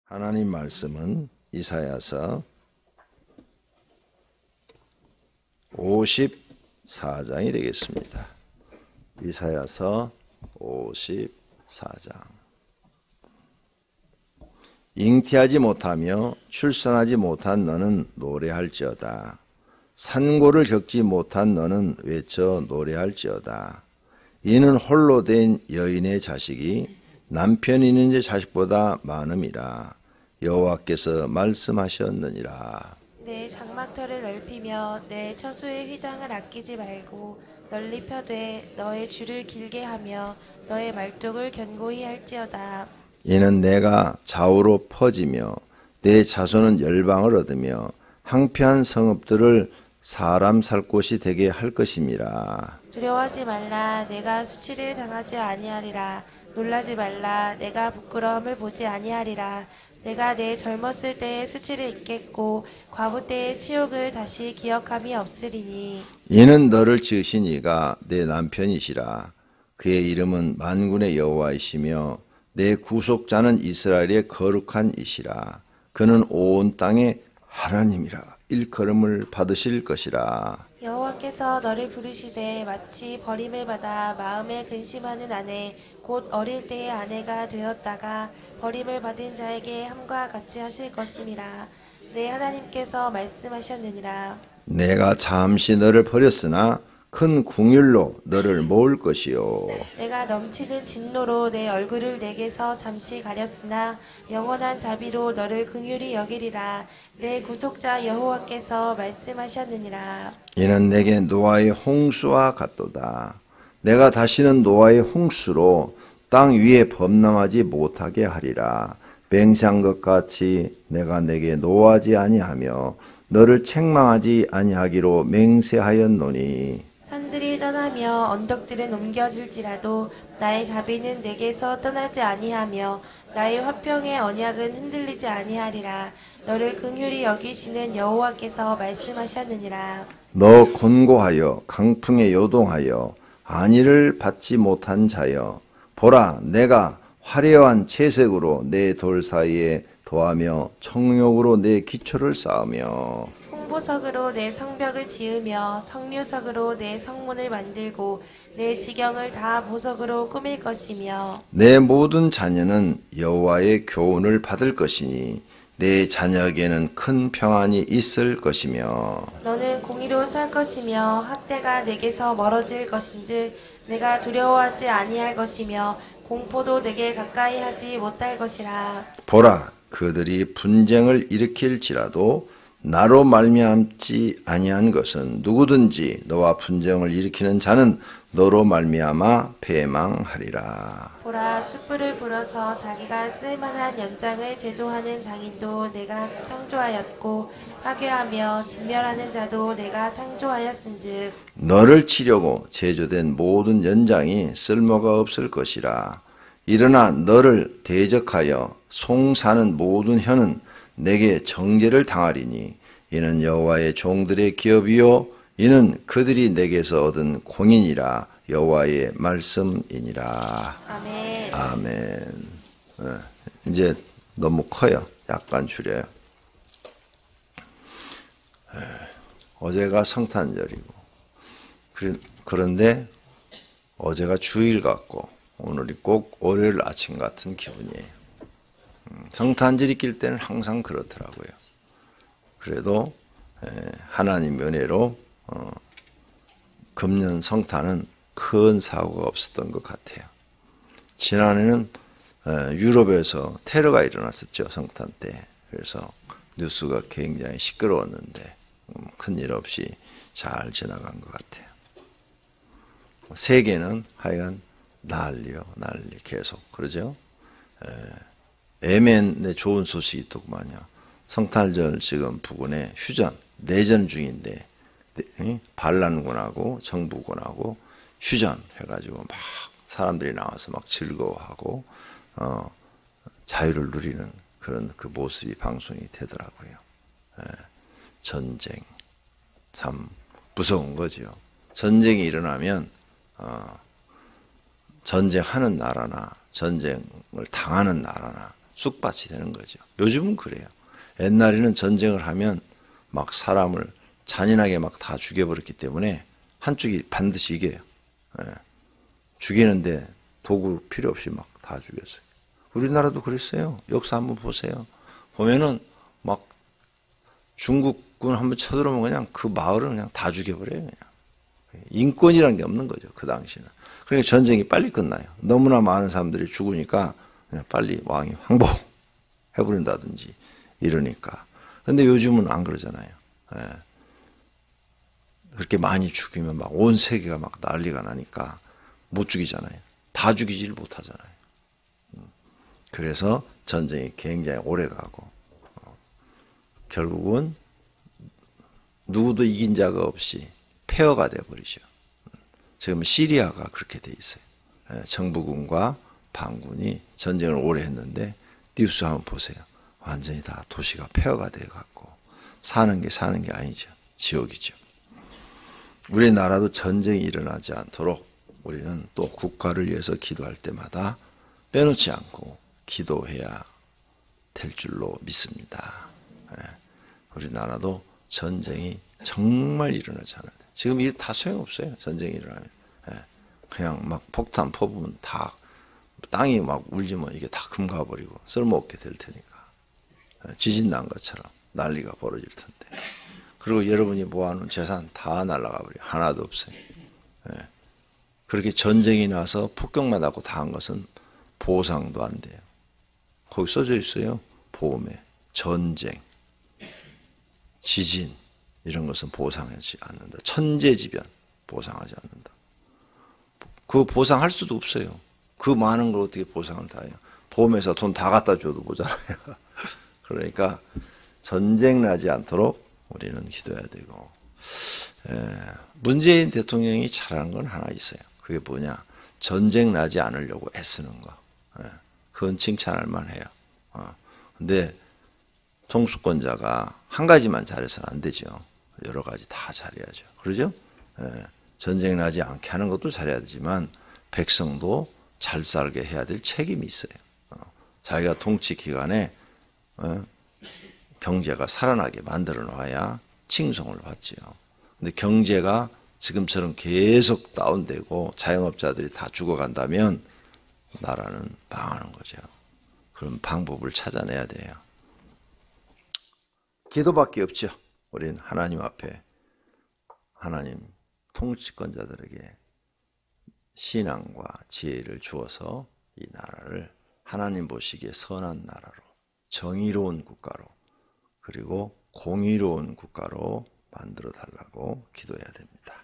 하나님 말씀은 이사야서 54장이 되겠습니다. 이사야서 54장. 잉태하지 못하며 출산하지 못한 너는 노래할지어다. 산고를 겪지 못한 너는 외쳐 노래할지어다. 이는 홀로 된 여인의 자식이 남편이 있는 제 자식보다 많음이라. 여호와께서 말씀하셨느니라. 내 장막터를 넓히며 내 처소의 휘장을 아끼지 말고 널리 펴되 너의 줄을 길게 하며 너의 말뚝을 견고히 할지어다. 이는 내가 좌우로 퍼지며 내 자손은 열방을 얻으며 황폐한 성읍들을 사람 살 곳이 되게 할 것임이라. 두려워하지 말라. 내가 수치를 당하지 아니하리라. 놀라지 말라. 내가 부끄러움을 보지 아니하리라. 내가 내 젊었을 때의 수치를 잊겠고 과부 때의 치욕을 다시 기억함이 없으리니. 이는 너를 지으신 이가 내 남편이시라. 그의 이름은 만군의 여호와이시며 내 구속자는 이스라엘의 거룩한 이시라. 그는 온 땅의 하나님이라. 일컬음을 받으실 것이라. 여호와께서 너를 부르시되 마치 버림을 받아 마음에 근심하는 아내 곧 어릴 때의 아내가 되었다가 버림을 받은 자에게 함과 같이 하실 것임이라. 내 하나님께서 말씀하셨느니라. 내가 잠시 너를 버렸으나 큰 궁율로 너를 모을 것이요. 내가 넘치는 진노로 내 얼굴을 내게서 잠시 가렸으나 영원한 자비로 너를 긍휼히 여기리라. 내 구속자 여호와께서 말씀하셨느니라. 이는 내게 노아의 홍수와 같도다. 내가 다시는 노아의 홍수로 땅 위에 범람하지 못하게 하리라. 맹세한 것 같이 내가 내게 노하지 아니하며 너를 책망하지 아니하기로 맹세하였노니. 산들이 떠나며 언덕들은 옮겨질지라도 나의 자비는 내게서 떠나지 아니하며 나의 화평의 언약은 흔들리지 아니하리라. 너를 긍휼히 여기시는 여호와께서 말씀하셨느니라. 너 곤고하여 강풍에 요동하여 안위를 받지 못한 자여, 보라 내가 화려한 채색으로 내 돌 사이에 도하며 청욕으로 내 기초를 쌓으며 홍보석으로 내 성벽을 지으며 성류석으로 내 성문을 만들고 내 지경을 다 보석으로 꾸밀 것이며 내 모든 자녀는 여호와의 교훈을 받을 것이니 내 자녀에게는 큰 평안이 있을 것이며 너는 공의로 살 것이며 학대가 내게서 멀어질 것인즉 내가 두려워하지 아니할 것이며 공포도 내게 가까이 하지 못할 것이라. 보라 그들이 분쟁을 일으킬지라도 나로 말미암지 아니한 것은 누구든지 너와 분쟁을 일으키는 자는 너로 말미암아 패망하리라. 보라 숯불을 불어서 자기가 쓸만한 연장을 제조하는 장인도 내가 창조하였고 파괴하며 진멸하는 자도 내가 창조하였은즉 너를 치려고 제조된 모든 연장이 쓸모가 없을 것이라. 일어나 너를 대적하여 송사는 모든 혀는 내게 정죄를 당하리니 이는 여호와의 종들의 기업이요 이는 그들이 내게서 얻은 공인이라. 여호와의 말씀이니라. 아멘. 아멘. 이제 너무 커요. 약간 줄여요. 어제가 성탄절이고 그런데 어제가 주일 같고 오늘이 꼭 월요일 아침 같은 기분이에요. 성탄절이 낄 때는 항상 그렇더라고요. 그래도 하나님 은혜로 금년 성탄은 큰 사고가 없었던 것 같아요. 지난해는 유럽에서 테러가 일어났었죠. 성탄 때. 그래서 뉴스가 굉장히 시끄러웠는데 큰일 없이 잘 지나간 것 같아요. 세계는 하여간 난리요. 난리 계속. 그러죠? 예멘에 좋은 소식이 있더구만요. 성탄절 지금 부근에 휴전, 내전 중인데 반란군하고 정부군하고 휴전 해가지고 막 사람들이 나와서 막 즐거워하고 자유를 누리는 그런 그 모습이 방송이 되더라고요. 전쟁 참 무서운 거죠. 전쟁이 일어나면 전쟁하는 나라나 전쟁을 당하는 나라나 쑥밭이 되는 거죠. 요즘은 그래요. 옛날에는 전쟁을 하면 막 사람을 잔인하게 막 다 죽여버렸기 때문에 한쪽이 반드시 이겨요. 예. 죽이는데 도구 필요 없이 막 다 죽였어요. 우리나라도 그랬어요. 역사 한번 보세요. 보면은 막 중국군 한번 쳐들어오면 그냥 그 마을은 그냥 다 죽여버려요. 그냥. 인권이라는 게 없는 거죠. 그 당시는. 그러니까 전쟁이 빨리 끝나요. 너무나 많은 사람들이 죽으니까 그냥 빨리 왕이 항복해버린다든지 이러니까. 근데 요즘은 안 그러잖아요. 예. 그렇게 많이 죽이면 막 온 세계가 막 난리가 나니까 못 죽이잖아요. 다 죽이질 못하잖아요. 그래서 전쟁이 굉장히 오래 가고, 결국은 누구도 이긴 자가 없이 폐허가 돼버리죠. 지금 시리아가 그렇게 돼 있어요. 정부군과 반군이 전쟁을 오래 했는데 뉴스 한번 보세요. 완전히 다 도시가 폐허가 돼갖고 사는 게 아니죠. 지옥이죠. 우리나라도 전쟁이 일어나지 않도록 우리는 또 국가를 위해서 기도할 때마다 빼놓지 않고 기도해야 될 줄로 믿습니다. 우리나라도 전쟁이 정말 일어나지 않아요. 지금 이게 다 소용없어요. 전쟁이 일어나면. 그냥 막 폭탄 퍼부으면 다 땅이 막 울리면 이게 다 금가버리고 쓸모없게 될 테니까. 지진 난 것처럼 난리가 벌어질 텐데. 그리고 여러분이 모아놓은 재산 다 날아가 버려요. 하나도 없어요. 그렇게 전쟁이 나서 폭격만 하고 다 한 것은 보상도 안 돼요. 거기 써져 있어요. 보험에 전쟁, 지진 이런 것은 보상하지 않는다. 천재지변 보상하지 않는다. 그 보상할 수도 없어요. 그 많은 걸 어떻게 보상을 다 해요. 보험회사 돈 다 갖다 줘도 모자라요. 그러니까 전쟁 나지 않도록 우리는 기도해야 되고, 문재인 대통령이 잘하는 건 하나 있어요. 그게 뭐냐? 전쟁 나지 않으려고 애쓰는 거. 그건 칭찬할 만해요. 근데 통수권자가 한 가지만 잘해서는 안 되죠. 여러 가지 다 잘해야죠. 그러죠? 전쟁 나지 않게 하는 것도 잘해야 되지만 백성도 잘 살게 해야 될 책임이 있어요. 자기가 통치 기간에 경제가 살아나게 만들어 놔야 칭송을 받지요. 근데 경제가 지금처럼 계속 다운되고 자영업자들이 다 죽어간다면 나라는 망하는 거죠. 그런 방법을 찾아내야 돼요. 기도밖에 없죠. 우리는 하나님 앞에 하나님 통치권자들에게 신앙과 지혜를 주어서 이 나라를 하나님 보시기에 선한 나라로, 정의로운 국가로, 그리고 공의로운 국가로 만들어 달라고 기도해야 됩니다.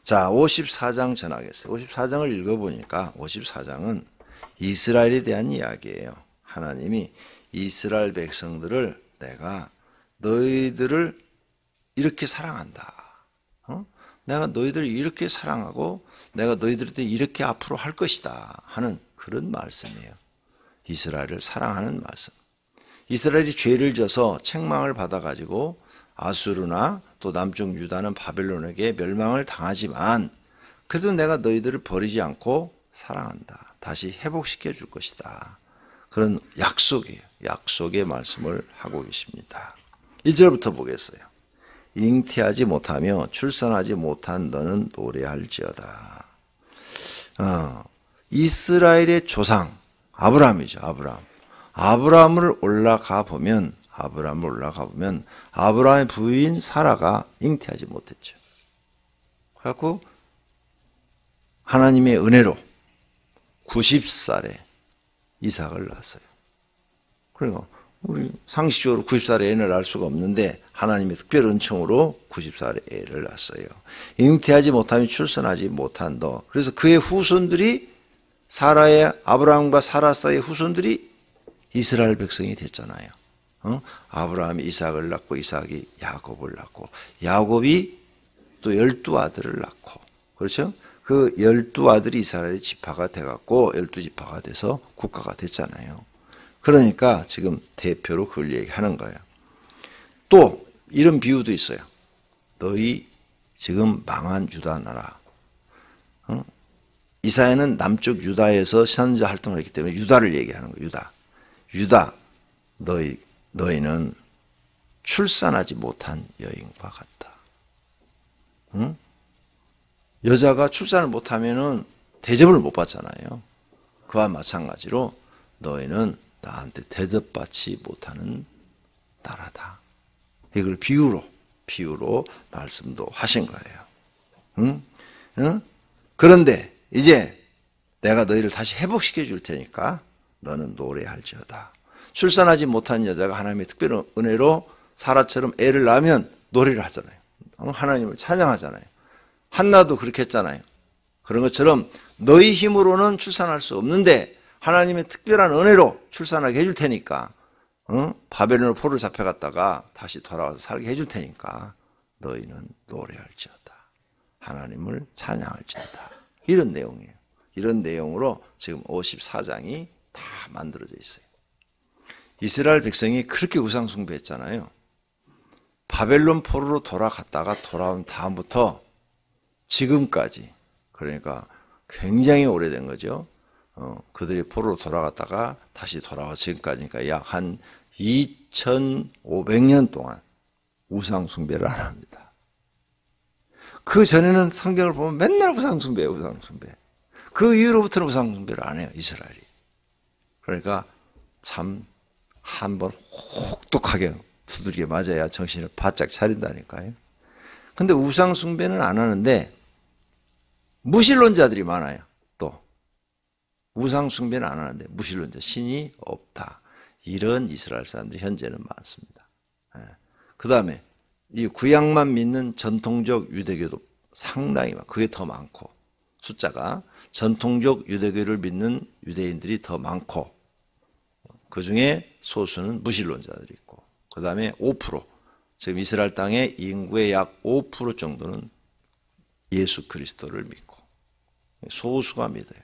자, 54장 전하겠어요. 54장을 읽어보니까 54장은 이스라엘에 대한 이야기예요. 하나님이 이스라엘 백성들을 내가 너희들을 이렇게 사랑한다. 내가 너희들을 이렇게 사랑하고 내가 너희들한테 이렇게 앞으로 할 것이다 하는 그런 말씀이에요. 이스라엘을 사랑하는 말씀. 이스라엘이 죄를 져서 책망을 받아가지고 아수르나 또 남쪽 유다는 바벨론에게 멸망을 당하지만 그래도 내가 너희들을 버리지 않고 사랑한다. 다시 회복시켜 줄 것이다. 그런 약속이에요. 약속의 말씀을 하고 계십니다. 1절부터 보겠어요. 잉태하지 못하며 출산하지 못한 너는 노래할지어다. 이스라엘의 조상 아브라함이죠. 아브라함을 올라가 보면 아브라함의 부인 사라가 잉태하지 못했죠. 그래갖고 하나님의 은혜로 90살에 이삭을 낳았어요. 그러니까 우리 상식적으로 90살에 애를 낳을 수가 없는데 하나님의 특별 은총으로 90살에 애를 낳았어요. 잉태하지 못하며 출산하지 못한 너. 그래서 그의 후손들이 아브라함과 사라 사이의 후손들이 이스라엘 백성이 됐잖아요. 아브라함이 이삭을 낳고 이삭이 야곱을 낳고 야곱이 또 12아들을 낳고, 그렇죠? 그 12아들이 이스라엘의 지파가 돼갖고 12지파가 돼서 국가가 됐잖아요. 그러니까 지금 대표로 그걸 얘기하는 거예요. 또 이런 비유도 있어요. 너희 지금 망한 유다 나라. 이사야는 남쪽 유다에서 선지자 활동을 했기 때문에 유다를 얘기하는 거예요. 유다. 유다, 너희는 출산하지 못한 여인과 같다. 응? 여자가 출산을 못하면은 대접을 못 받잖아요. 그와 마찬가지로 너희는 나한테 대접받지 못하는 나라다. 이걸 비유로 말씀도 하신 거예요. 응? 응? 그런데 이제 내가 너희를 다시 회복시켜 줄 테니까 너는 노래할지어다. 출산하지 못한 여자가 하나님의 특별한 은혜로 사라처럼 애를 낳으면 노래를 하잖아요. 하나님을 찬양하잖아요. 한나도 그렇게 했잖아요. 그런 것처럼 너희 힘으로는 출산할 수 없는데 하나님의 특별한 은혜로 출산하게 해줄 테니까, 바벨론으로 포로를 잡혀갔다가 다시 돌아와서 살게 해줄 테니까 너희는 노래할지어다. 하나님을 찬양할지어다. 이런 내용이에요. 이런 내용으로 지금 54장이 다 만들어져 있어요. 이스라엘 백성이 그렇게 우상 숭배했잖아요. 바벨론 포로로 돌아갔다가 돌아온 다음부터 지금까지, 그러니까 굉장히 오래된 거죠. 그들이 포로로 돌아갔다가 다시 돌아와 지금까지니까 약 한 2500년 동안 우상 숭배를 안 합니다. 그 전에는 성경을 보면 맨날 우상 숭배예요, 우상 숭배. 그 이후로부터는 우상 숭배를 안 해요, 이스라엘이. 그러니까 참 한번 혹독하게 두들겨 맞아야 정신을 바짝 차린다니까요. 근데 우상 숭배는 안 하는데 무신론자들이 많아요. 또 우상 숭배는 안 하는데 무신론자, 신이 없다. 이런 이스라엘 사람들이 현재는 많습니다. 그 다음에 이 구약만 믿는 전통적 유대교도 상당히 많고, 그게 더 많고, 숫자가 전통적 유대교를 믿는 유대인들이 더 많고, 그 중에 소수는 무신론자들이 있고, 그 다음에 5%, 지금 이스라엘 땅의 인구의 약 5% 정도는 예수 그리스도를 믿고, 소수가 믿어요.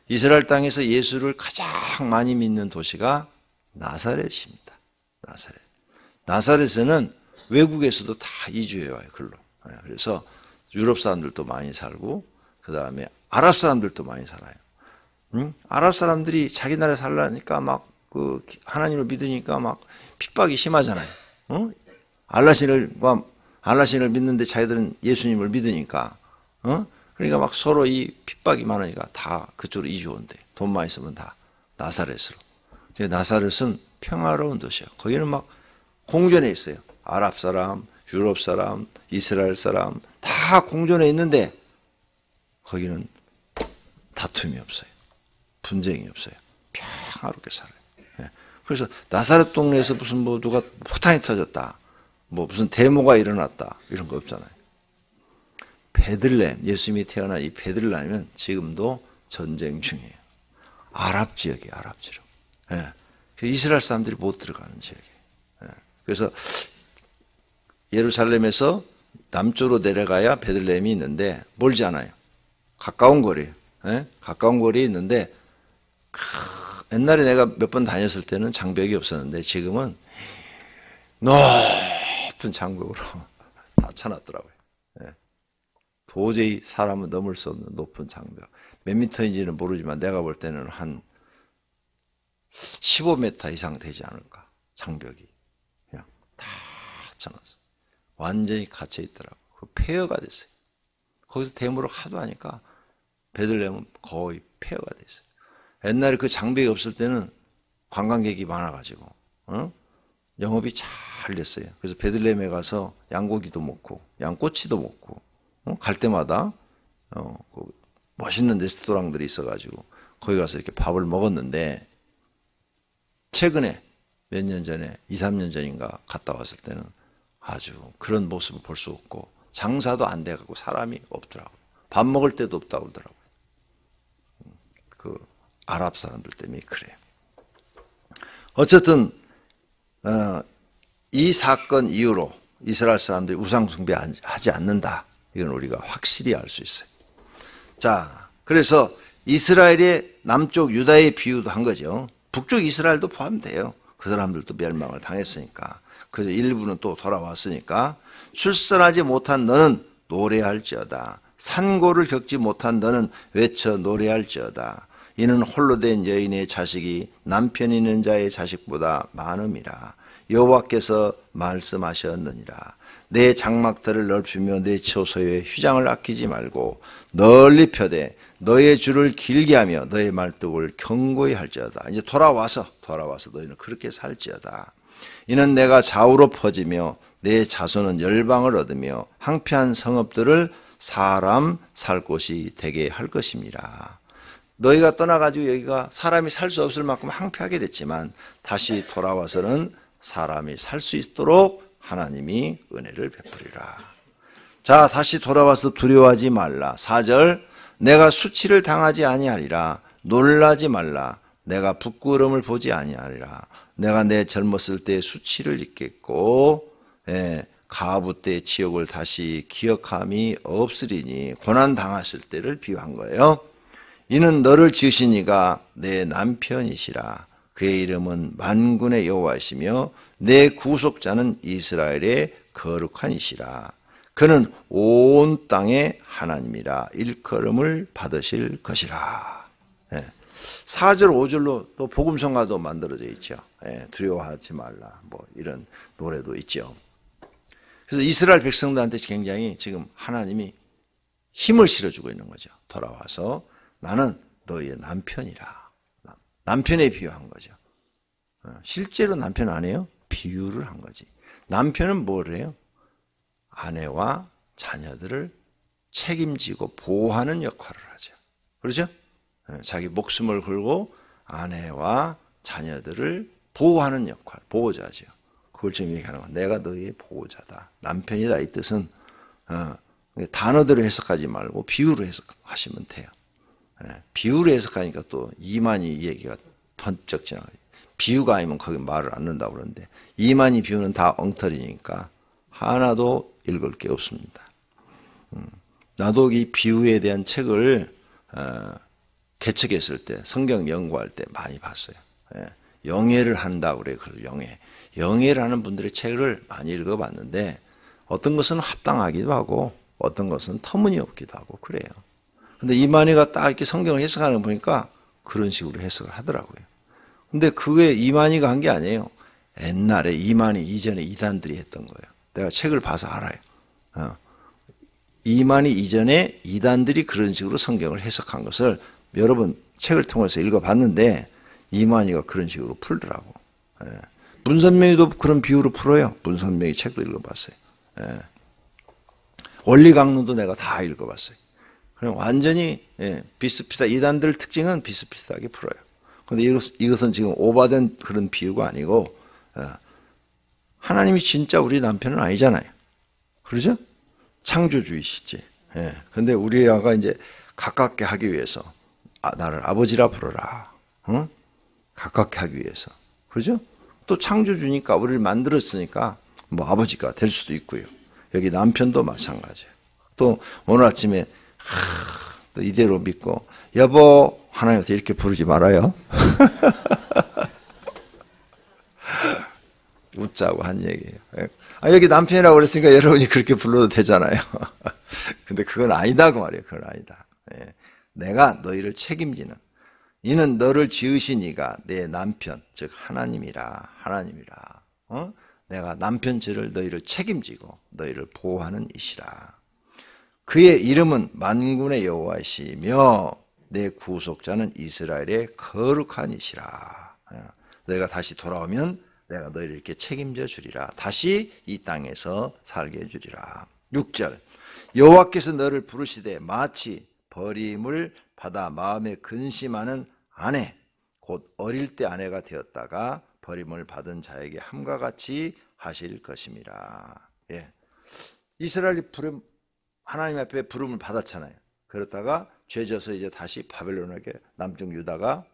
이스라엘 땅에서 예수를 가장 많이 믿는 도시가 나사렛입니다. 나사렛에는 외국에서도 다 이주해 와요, 글로. 그래서 유럽 사람들도 많이 살고, 그 다음에 아랍 사람들도 많이 살아요. 아랍 사람들이 자기 나라에 살라니까 막 하나님을 믿으니까 막 핍박이 심하잖아요. 알라신을 믿는데 자기들은 예수님을 믿으니까, 그러니까 막 서로 이 핍박이 많으니까 다 그쪽으로 이주 온대. 돈만 있으면 다 나사렛으로. 나사렛은 평화로운 도시야. 거기는 막 공존해 있어요. 아랍 사람, 유럽 사람, 이스라엘 사람 다 공존해 있는데 거기는 다툼이 없어요. 분쟁이 없어요. 평화롭게 살아요. 그래서 나사렛 동네에서 무슨 누가 폭탄이 터졌다, 무슨 데모가 일어났다, 이런 거 없잖아요. 베들레헴, 예수님이 태어난 이 베들레헴은 지금도 전쟁 중이에요. 아랍 지역이에요, 아랍 지역. 이스라엘 사람들이 못 들어가는 지역이에요. 그래서 예루살렘에서 남쪽으로 내려가야 베들레헴이 있는데 멀지 않아요. 가까운 거리에요. 가까운 거리에 있는데, 옛날에 내가 몇 번 다녔을 때는 장벽이 없었는데 지금은 높은 장벽으로 다 쳐놨더라고요. 도저히 사람은 넘을 수 없는 높은 장벽. 몇 미터인지는 모르지만 내가 볼 때는 한 15m 이상 되지 않을까, 장벽이. 그냥 다 쳐놨어요. 완전히 갇혀 있더라고요. 폐허가 됐어요. 거기서 데모를 하도 하니까 베들레헴은 거의 폐허가 됐어요. 옛날에 그 장벽이 없을 때는 관광객이 많아가지고 영업이 잘 됐어요. 그래서 베들레헴에 가서 양고기도 먹고 양꼬치도 먹고, 갈 때마다 그 멋있는 레스토랑들이 있어가지고 거기 가서 이렇게 밥을 먹었는데, 최근에 몇 년 전에 2, 3년 전인가 갔다 왔을 때는 아주 그런 모습을 볼 수 없고 장사도 안 돼가고 사람이 없더라고요. 밥 먹을 때도 없다고 그러더라고요. 그 아랍 사람들 때문에 그래요. 어쨌든 이 사건 이후로 이스라엘 사람들이 우상 숭배하지 않는다. 이건 우리가 확실히 알 수 있어요. 자, 그래서 이스라엘의 남쪽 유다의 비유도 한 거죠. 북쪽 이스라엘도 포함돼요. 그 사람들도 멸망을 당했으니까. 그래서 일부는 또 돌아왔으니까, 출산하지 못한 너는 노래할지어다. 산고를 겪지 못한 너는 외쳐 노래할지어다. 이는 홀로 된 여인의 자식이 남편 있는 자의 자식보다 많음이라. 여호와께서 말씀하셨느니라. 내 장막들을 넓히며 내 처소에 휘장을 아끼지 말고 널리 펴되 너의 줄을 길게 하며 너의 말뚝을 견고히 할지어다. 이제 돌아와서 너희는 그렇게 살지어다. 이는 내가 좌우로 퍼지며 내 자손은 열방을 얻으며 황폐한 성읍들을 사람 살 곳이 되게 할 것입니다. 너희가 떠나가지고 여기가 사람이 살 수 없을 만큼 황폐하게 됐지만 다시 돌아와서는 사람이 살 수 있도록 하나님이 은혜를 베푸리라. 자, 다시 돌아와서 두려워하지 말라. 4절, 내가 수치를 당하지 아니하리라. 놀라지 말라. 내가 부끄러움을 보지 아니하리라. 내가 내 젊었을 때의 수치를 잊겠고 가부 때의 치욕을 다시 기억함이 없으리니. 고난 당하실 때를 비유한 거예요. 이는 너를 지으신 이가 내 남편이시라. 그의 이름은 만군의 여호와이시며 내 구속자는 이스라엘의 거룩한 이시라. 그는 온 땅의 하나님이라. 일컬음을 받으실 것이라. 4절 5절로 또 복음성가도 만들어져 있죠. 두려워하지 말라, 뭐 이런 노래도 있죠. 그래서 이스라엘 백성들한테 굉장히 지금 하나님이 힘을 실어주고 있는 거죠. 돌아와서 나는 너희의 남편이라. 남편에 비유한 거죠. 실제로 남편 아니에요? 비유를 한 거지. 남편은 뭘 해요? 아내와 자녀들을 책임지고 보호하는 역할을 하죠. 그렇죠? 자기 목숨을 걸고 아내와 자녀들을 보호하는 역할, 보호자죠. 그걸 지금 얘기하는 거야. 내가 너희의 보호자다. 남편이다. 이 뜻은 단어대로 해석하지 말고 비유로 해석하시면 돼요. 비유로 해석하니까 또 이만희 얘기가 번쩍 지나가요. 비유가 아니면 거기 말을 안 넣는다고 그러는데 이만희 비유는 다 엉터리니까 하나도 읽을 게 없습니다. 나도 이 비유에 대한 책을 개척했을 때 성경 연구할 때 많이 봤어요. 영예를 한다고 그래요. 그래서 영예를 하는 분들의 책을 많이 읽어봤는데 어떤 것은 합당하기도 하고 어떤 것은 터무니없기도 하고 그래요. 근데 이만희가 딱 이렇게 성경을 해석하는 거 보니까 그런 식으로 해석을 하더라고요. 근데 그게 이만희가 한 게 아니에요. 옛날에 이만희 이전에 이단들이 했던 거예요. 내가 책을 봐서 알아요. 이만희 이전에 이단들이 그런 식으로 성경을 해석한 것을 여러 번 책을 통해서 읽어봤는데 이만희가 그런 식으로 풀더라고. 문선명이도 그런 비유로 풀어요. 문선명이 책도 읽어봤어요. 원리강론도 내가 다 읽어봤어요. 그냥 완전히 비슷비슷한 이단들 특징은 비슷비슷하게 풀어요. 그런데 이것은 지금 오바된 그런 비유가 아니고 하나님이 진짜 우리 남편은 아니잖아요. 그러죠? 창조주이시지. 그런데 우리가 이제 가깝게 하기 위해서 나를 아버지라 부르라. 응? 가깝게 하기 위해서. 그러죠? 또 창조주니까 우리를 만들었으니까 뭐 아버지가 될 수도 있고요. 여기 남편도 마찬가지예요. 또 오늘 아침에 또 이대로 믿고 여보 하나님한테 이렇게 부르지 말아요. 웃자고 한 얘기예요. 여기 남편이라고 그랬으니까 여러분이 그렇게 불러도 되잖아요. 근데 그건 아니다 그 말이에요. 그건 아니다. 내가 너희를 책임지는 이는 너를 지으신 이가 내 남편 즉 하나님이라. 내가 남편처를 너희를 책임지고 너희를 보호하는 이시라. 그의 이름은 만군의 여호와이시며 내 구속자는 이스라엘의 거룩한 이시라. 너희가 다시 돌아오면 내가 너희를 이렇게 책임져 주리라. 다시 이 땅에서 살게 해 주리라. 6절 여호와께서 너를 부르시되 마치 버림을 받아 마음에 근심하는 아내 곧 어릴 때 아내가 되었다가 버림을 받은 자에게 함과 같이 하실 것임이라. 이스라엘이 하나님 앞에 부름을 받았잖아요. 그러다가 죄져서 이제 다시 바벨론에게 남쪽 유다가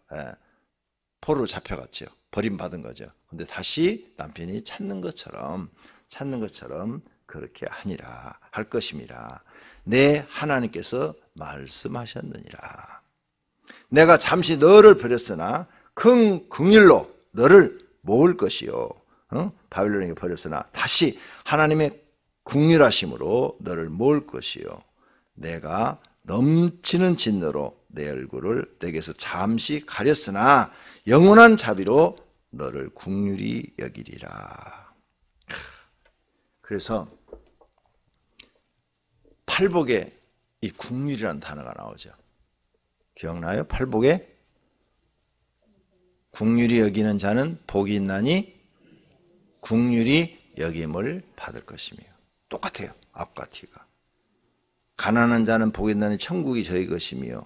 포로로 잡혀갔죠. 버림받은 거죠. 근데 다시 남편이 찾는 것처럼 그렇게 하니라 할 것임이라. 내 하나님께서 말씀하셨느니라. 내가 잠시 너를 버렸으나 큰 긍휼로 너를 모을 것이요. 바벨론에게 버렸으나 다시 하나님의 긍휼하심으로 너를 모을 것이요. 내가 넘치는 진노로 내 얼굴을 내게서 잠시 가렸으나 영원한 자비로 너를 긍휼히 여기리라. 그래서 팔복에 이 긍휼이라는 단어가 나오죠. 기억나요? 팔복에 긍휼히 여기는 자는 복이 있나니 긍휼히 여김을 받을 것이며. 똑같아요. 앞과 뒤가. 가난한 자는 복이 있나니 천국이 저희 것이며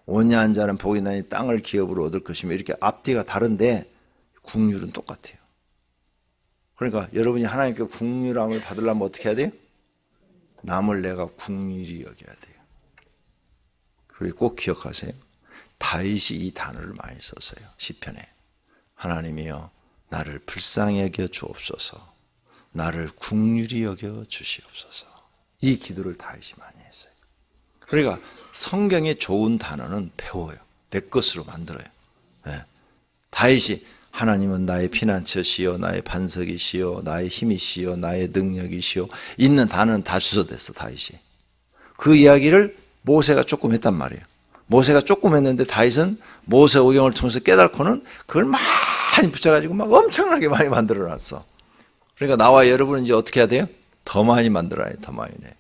온유한 자는 복이 있나니 땅을 기업으로 얻을 것이며. 이렇게 앞뒤가 다른데 긍휼은 똑같아요. 그러니까 여러분이 하나님께 긍휼함을 받으려면 어떻게 해야 돼요? 남을 내가 긍휼히 여겨야 돼요. 그리고 꼭 기억하세요. 다윗이 이 단어를 많이 썼어요. 시편에. 하나님이여 나를 불쌍히 여겨 주옵소서. 나를 긍휼히 여겨 주시옵소서. 이 기도를 다윗이 많이 했어요. 그러니까 성경에 좋은 단어는 배워요. 내 것으로 만들어요. 네. 다윗이 하나님은 나의 피난처시요 나의 반석이시요 나의 힘이시요 나의 능력이시요. 있는 단어는 다 주워댔어 다윗이. 그 이야기를 모세가 조금 했단 말이에요. 모세가 조금 했는데 다윗은 모세 오경을 통해서 깨닫고는 그걸 많이 붙여가지고 막 엄청나게 많이 만들어놨어. 그러니까 나와 여러분은 이제 어떻게 해야 돼요? 더 많이 만들어야 돼요. 더 많이. 네.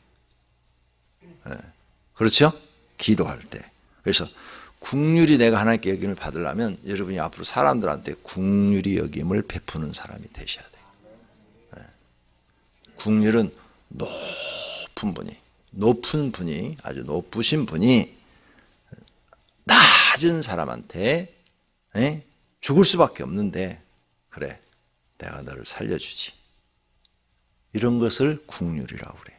그렇죠? 기도할 때. 그래서 긍휼히 내가 하나님께 여김을 받으려면 여러분이 앞으로 사람들한테 긍휼히 여김을 베푸는 사람이 되셔야 돼요. 네. 긍휼은 높은 분이 아주 높으신 분이 낮은 사람한테 죽을 수밖에 없는데 그래 내가 너를 살려주지. 이런 것을 긍휼이라고 그래요.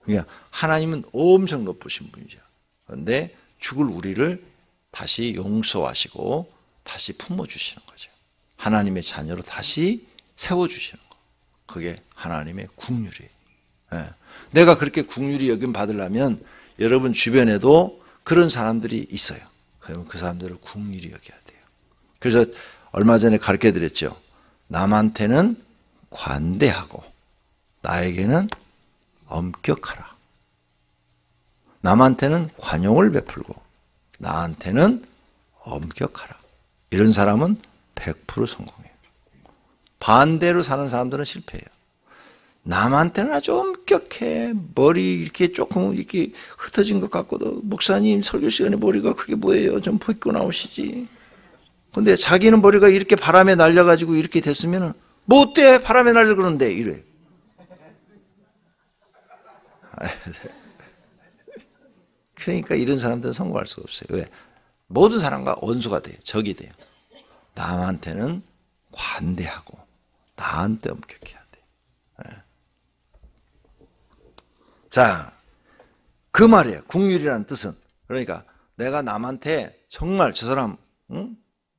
그러니까 하나님은 엄청 높으신 분이죠. 그런데 죽을 우리를 다시 용서하시고 다시 품어주시는 거죠. 하나님의 자녀로 다시 세워주시는 거. 그게 하나님의 긍휼이에요. 네. 내가 그렇게 긍휼히 여김 받으려면 여러분 주변에도 그런 사람들이 있어요. 그러면 그 사람들을 긍휼히 여겨야 돼요. 그래서 얼마 전에 가르쳐 드렸죠. 남한테는 관대하고 나에게는 엄격하라. 남한테는 관용을 베풀고 나한테는 엄격하라. 이런 사람은 100% 성공해요. 반대로 사는 사람들은 실패해요. 남한테는 아주 엄격해. 머리 이렇게 조금 이렇게 흩어진 것 같고도 목사님 설교 시간에 머리가 그게 뭐예요? 좀 벗고 나오시지. 근데 자기는 머리가 이렇게 바람에 날려가지고 이렇게 됐으면 뭐 어때? 바람에 날려 그러는데 이래. 그러니까 이런 사람들은 성공할 수가 없어요. 왜? 모든 사람과 원수가 돼요. 적이 돼요. 남한테는 관대하고 나한테 엄격해야 돼요. 네. 자, 그 말이에요. 긍휼이라는 뜻은. 그러니까 내가 남한테 정말 저 사람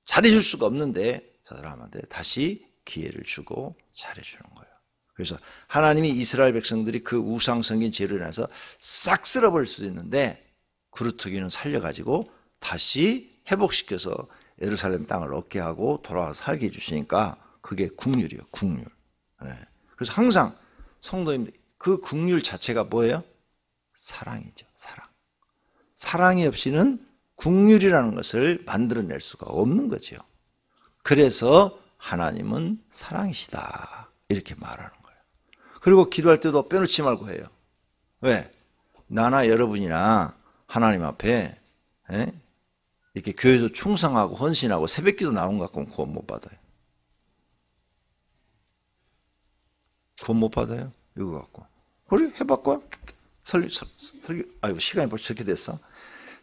잘해줄 수가 없는데 저 사람한테 다시 기회를 주고 잘해주는 거예요. 그래서 하나님이 이스라엘 백성들이 그 우상성긴 죄로 인해서 싹 쓸어버릴 수도 있는데 그루터기는 살려가지고 다시 회복시켜서 예루살렘 땅을 얻게 하고 돌아와서 살게 해주시니까 그게 긍휼이에요. 긍휼. 네. 그래서 항상 성도님들 그 긍휼 자체가 뭐예요? 사랑이죠. 사랑. 사랑이 없이는 긍휼이라는 것을 만들어낼 수가 없는 거죠. 그래서 하나님은 사랑이시다 이렇게 말하는 거예요. 그리고 기도할 때도 빼놓지 말고 해요. 왜? 나나 여러분이나 하나님 앞에 이렇게 교회에서 충성하고 헌신하고 새벽기도 나온 것 같으면 구원 못 받아요. 구원 못 받아요? 이거 갖고. 그래 해봤고 설교 아이고 시간이 벌써 저렇게 됐어.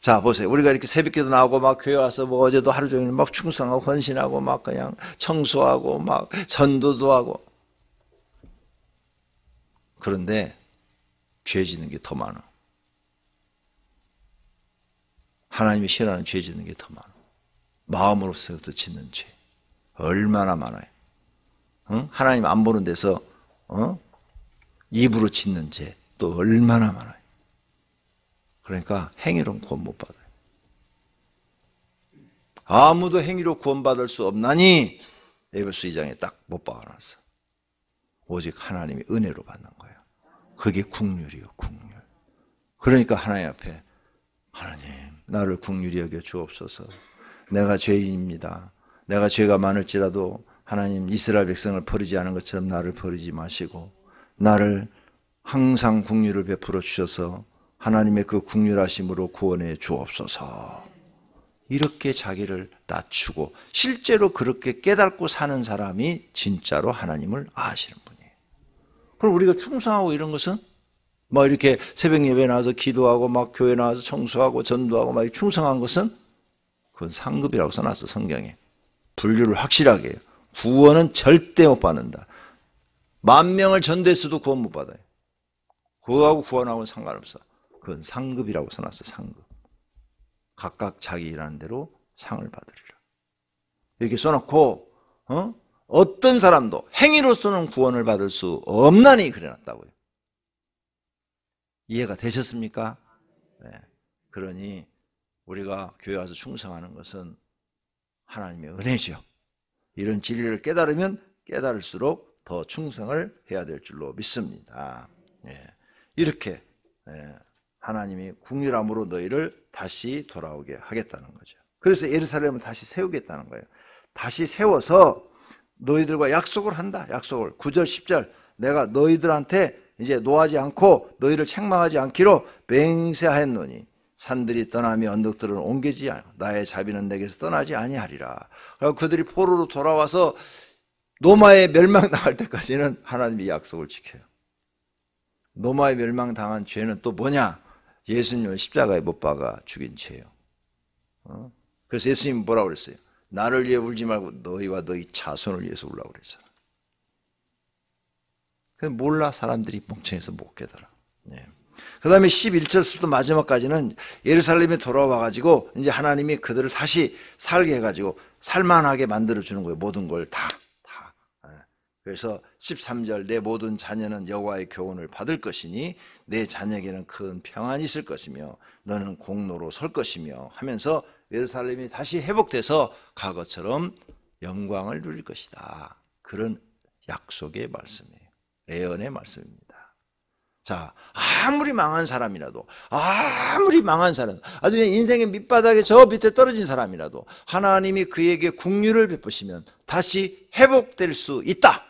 자 보세요. 우리가 이렇게 새벽기도 나오고 막 교회 와서 뭐 어제도 하루 종일 막 충성하고 헌신하고 막 그냥 청소하고 막 전도도 하고. 그런데 죄 짓는 게 더 많아. 하나님이 싫어하는 죄 짓는 게 더 많아. 마음으로서부터 짓는 죄. 얼마나 많아요. 응? 하나님 안 보는 데서 입으로 짓는 죄 또 얼마나 많아요. 그러니까 행위로는 구원 못 받아요. 아무도 행위로 구원받을 수 없나니 에베소 2장에 딱 못 박아놨어. 오직 하나님이 은혜로 받는 거예요. 그게 긍휼이요, 긍휼. 그러니까 하나님 앞에 하나님 나를 긍휼히 여겨 주옵소서. 내가 죄인입니다. 내가 죄가 많을지라도 하나님 이스라엘 백성을 버리지 않은 것처럼 나를 버리지 마시고 나를 항상 긍휼을 베풀어 주셔서 하나님의 그 긍휼하심으로 구원해 주옵소서. 이렇게 자기를 낮추고 실제로 그렇게 깨닫고 사는 사람이 진짜로 하나님을 아시는 분이에요. 그럼 우리가 충성하고 이런 것은 막 이렇게 새벽 예배 나와서 기도하고 막 교회 나와서 청소하고 전도하고 막 충성한 것은 그건 상급이라고 써놨어 성경에. 분류를 확실하게 해요. 구원은 절대 못 받는다. 10,000명을 전도했어도 구원 못 받아요. 그거하고 구원하고는 상관없어. 그건 상급이라고 써놨어 상급. 각각 자기 일하는 대로 상을 받으리라. 이렇게 써놓고 어떤 사람도 행위로서는 구원을 받을 수 없나니 그래놨다고요. 이해가 되셨습니까? 네. 그러니 우리가 교회 와서 충성하는 것은 하나님의 은혜죠. 이런 진리를 깨달으면 깨달을수록 더 충성을 해야 될 줄로 믿습니다. 네. 이렇게 하나님이 긍휼함으로 너희를 다시 돌아오게 하겠다는 거죠. 그래서 예루살렘을 다시 세우겠다는 거예요. 다시 세워서 너희들과 약속을 한다. 약속을 9절 10절 내가 너희들한테 이제 노하지 않고 너희를 책망하지 않기로 맹세하였노니 산들이 떠나며 언덕들은 옮기지 않고 나의 자비는 내게서 떠나지 아니하리라. 그리고 그들이 포로로 돌아와서 노마에 멸망당할 때까지는 하나님이 약속을 지켜요. 노마에 멸망당한 죄는 또 뭐냐? 예수님을 십자가에 못 박아 죽인 죄예요. 그래서 예수님이 뭐라고 그랬어요? 나를 위해 울지 말고 너희와 너희 자손을 위해서 울라고 그랬잖아. 몰라 사람들이 멍청해서 못 깨달아. 네. 그 다음에 11절부터 마지막까지는 예루살렘에 돌아와가지고 이제 하나님이 그들을 다시 살게 해가지고 살만하게 만들어주는 거예요. 모든 걸 다. 그래서 13절 내 모든 자녀는 여호와의 교훈을 받을 것이니 내 자녀에게는 큰 평안이 있을 것이며 너는 공로로 설 것이며 하면서 예루살렘이 다시 회복돼서 과거처럼 영광을 누릴 것이다. 그런 약속의 말씀이에요. 예언의 말씀입니다. 자, 아무리 망한 사람이라도 아무리 망한 사람 아주 인생의 밑바닥에 저 밑에 떨어진 사람이라도 하나님이 그에게 긍휼을 베푸시면 다시 회복될 수 있다.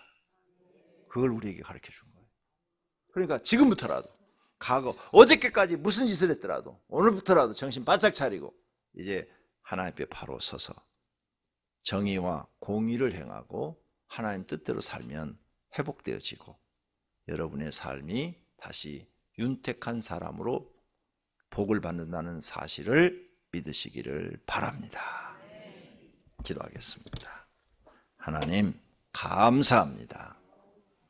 그걸 우리에게 가르쳐 준 거예요. 그러니까 지금부터라도 과거 어저께까지 무슨 짓을 했더라도 오늘부터라도 정신 바짝 차리고 이제 하나님 앞에 바로 서서 정의와 공의를 행하고 하나님 뜻대로 살면 회복되어지고 여러분의 삶이 다시 윤택한 사람으로 복을 받는다는 사실을 믿으시기를 바랍니다. 기도하겠습니다. 하나님 감사합니다.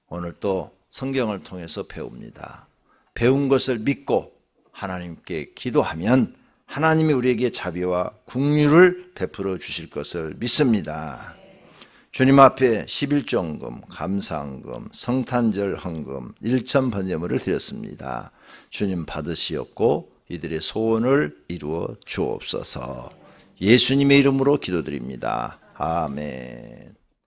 오늘 또 성경을 통해서 배웁니다. 배운 것을 믿고 하나님께 기도하면 하나님이 우리에게 자비와 긍휼을 베풀어 주실 것을 믿습니다. 주님 앞에 11조헌금, 감사헌금, 성탄절 헌금, 일천 번제물을 드렸습니다. 주님 받으시옵고 이들의 소원을 이루어 주옵소서. 예수님의 이름으로 기도드립니다. 아멘.